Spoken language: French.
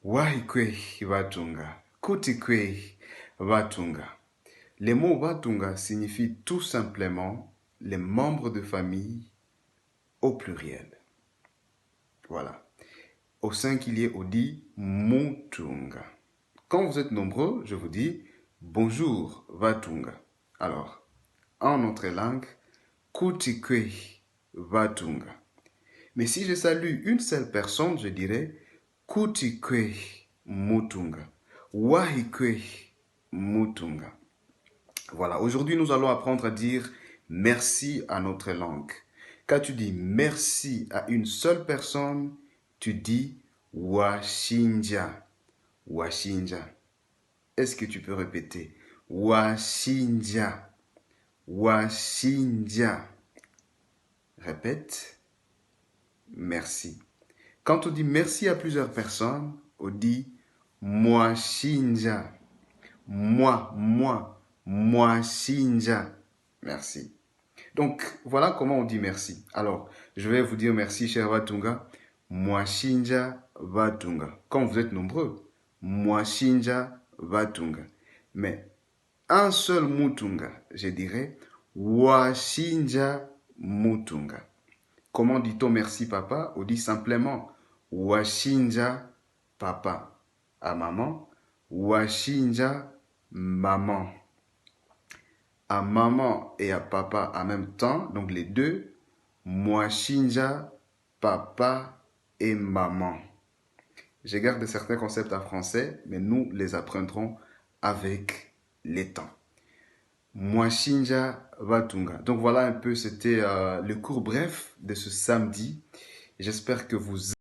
Wahikwe Vatunga, Kutikwe Vatunga. Les mots Vatunga signifient tout simplement les membres de famille au pluriel. Voilà. Au singulier, on dit Mutunga. Quand vous êtes nombreux, je vous dis bonjour Vatunga. Alors, en notre langue, Kutikwe Vatunga. Mais si je salue une seule personne, je dirais Kutikwe Mutunga. Wahikwe Mutunga. Voilà, aujourd'hui nous allons apprendre à dire merci à notre langue. Quand tu dis merci à une seule personne, tu dis Washinja. Washinja. Est-ce que tu peux répéter? Washinja. Washinja. Répète. Merci. Quand on dit merci à plusieurs personnes, on dit Mwashinja. Mwashinja. Merci. Donc, voilà comment on dit merci. Alors, je vais vous dire merci, cher Vatunga. Mwashinja Vatunga. Quand vous êtes nombreux, Mwashinja Vatunga. Mais un seul Mutunga, je dirais Washinja Mutunga. Comment dit-on merci papa? On dit simplement Washinja papa. À maman, Washinja maman. À maman et à papa en même temps, donc les deux, Mwashinja papa et maman. Je garde certains concepts en français, mais nous les apprendrons avec les temps. Mwashinja Vatunga. Donc voilà un peu, c'était le cours bref de ce samedi. J'espère que vous